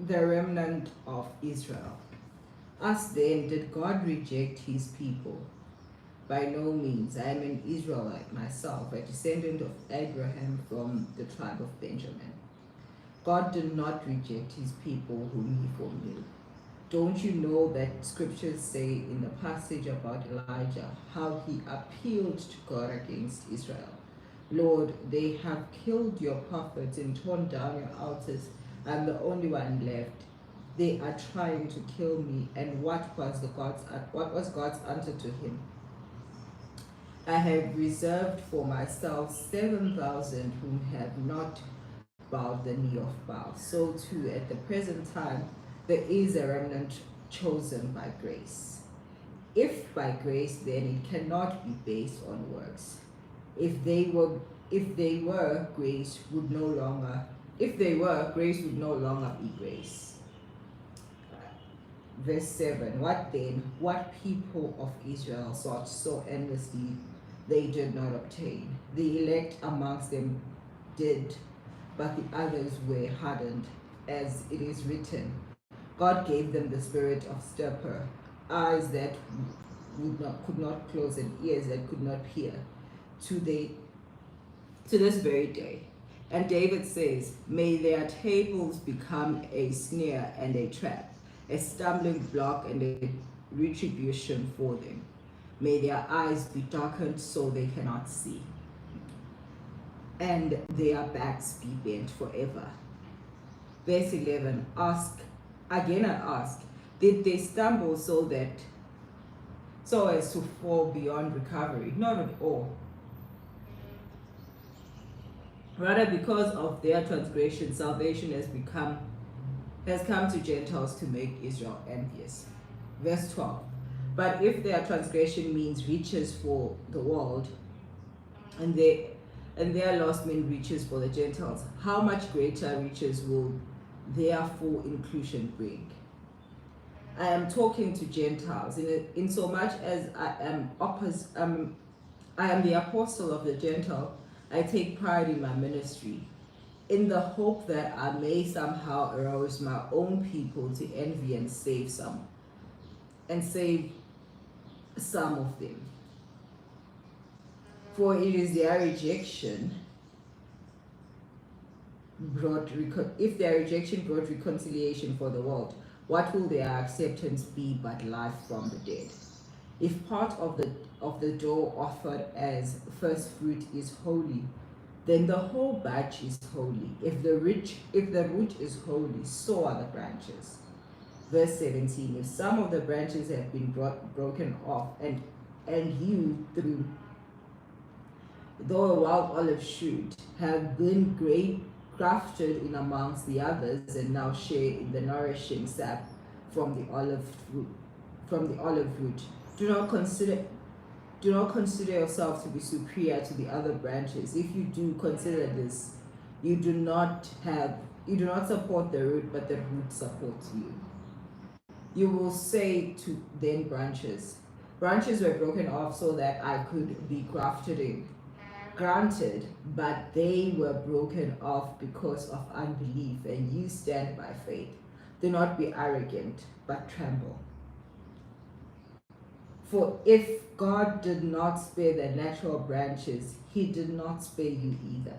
The remnant of Israel. Ask then, did God reject his people? By no means. I am an Israelite myself, a descendant of Abraham from the tribe of Benjamin. God did not reject his people whom he foreknew. Don't you know that scriptures say in the passage about Elijah how he appealed to God against Israel? Lord, they have killed your prophets and torn down your altars. I'm the only one left. They are trying to kill me. And what was God's answer to him? I have reserved for myself 7,000 whom have not bowed the knee of Baal. So too, at the present time, there is a remnant chosen by grace. If by grace, then it cannot be based on works. If they were, grace would no longer. If they were, grace would no longer be grace. Verse 7. What then? What people of Israel sought so endlessly, they did not obtain. The elect amongst them did, but the others were hardened, as it is written. God gave them the spirit of stupor, eyes that could not close, and ears that could not hear, to this very day. And David says, may their tables become a snare and a trap, a stumbling block and a retribution for them. May their eyes be darkened so they cannot see, and their backs be bent forever. Verse 11, ask, again I ask, did they stumble so as to fall beyond recovery? Not at all. Rather, because of their transgression, salvation has come to Gentiles to make Israel envious. Verse 12, but if their transgression means riches for the world, and their loss means riches for the Gentiles, how much greater riches will their full inclusion bring? I am talking to Gentiles in so much as I am the apostle of the Gentile. I take pride in my ministry, in the hope that I may somehow arouse my own people to envy and save some of them. For it is their rejection if their rejection brought reconciliation for the world, what will their acceptance be but life from the dead? If part of the dough offered as first fruit is holy, then the whole batch is holy. If the root is holy, so are the branches. Verse 17, if some of the branches have been broken off, and you, though a wild olive shoot, have been grafted in amongst the others, and now share in the nourishing sap from the olive root, do not consider yourself to be superior to the other branches. If you do consider this, you do not support the root, but the root supports you. You will say to then branches were broken off so that I could be grafted in. Granted, but they were broken off because of unbelief, and you stand by faith. Do not be arrogant, but tremble. For if God did not spare the natural branches, he did not spare you either.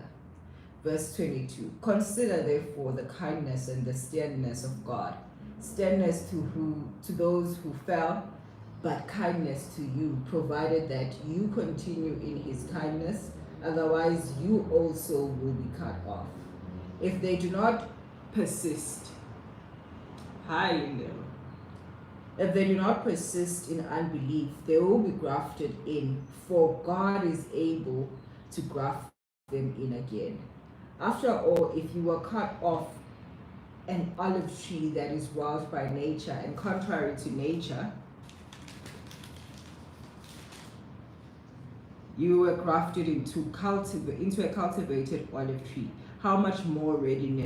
Verse 22, consider therefore the kindness and the steadiness of God. Steadiness to those who fell, but kindness to you, provided that you continue in his kindness, otherwise you also will be cut off. If they do not persist, if they do not persist in unbelief, they will be grafted in, for God is able to graft them in again. After all, if you were cut off an olive tree that is wild by nature and contrary to nature, you were grafted into a cultivated olive tree, how much more readily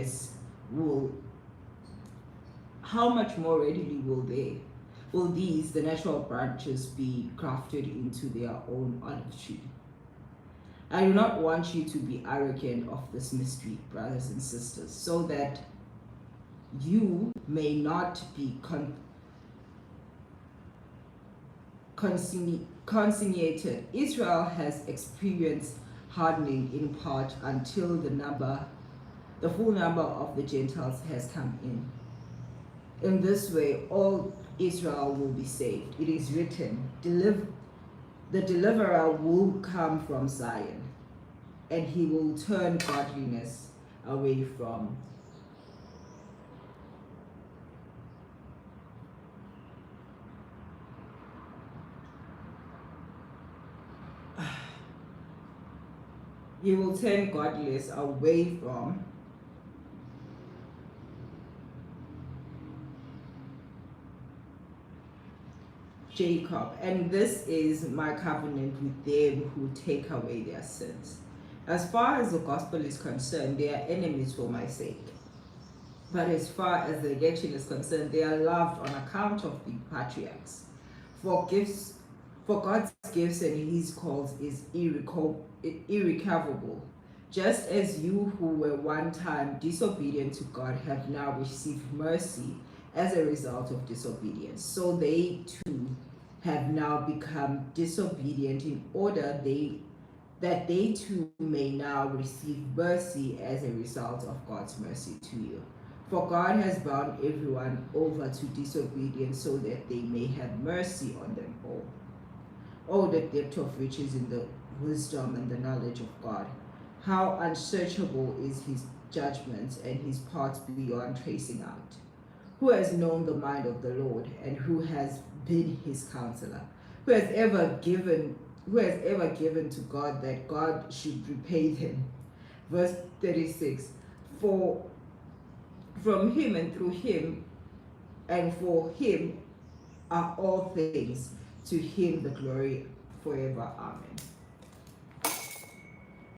will these, the natural branches, be grafted into their own olive tree? I do not want you to be arrogant of this mystery, brothers and sisters, so that you may not be consignated. Israel has experienced hardening in part until the full number of the Gentiles has come in. In this way, all Israel will be saved. It is written, the deliverer will come from Zion, and he will turn godliness away from. He will turn godliness away from Jacob, and this is my covenant with them who take away their sins. As far as the gospel is concerned, they are enemies for my sake. But as far as the election is concerned, they are loved on account of the patriarchs. For God's gifts and his calls is irrecoverable. Just as you who were one time disobedient to God have now received mercy as a result of disobedience, so they too have now become disobedient in order that they too may now receive mercy as a result of God's mercy to you. For God has bound everyone over to disobedience so that they may have mercy on them all. Oh, the depth of riches in the wisdom and the knowledge of God. How unsearchable is his judgments and his paths beyond tracing out. Who has known the mind of the Lord, and who has been his counselor? Who has ever given to God that God should repay them? Verse 36, for from him and through him and for him are all things. To him the glory forever. Amen.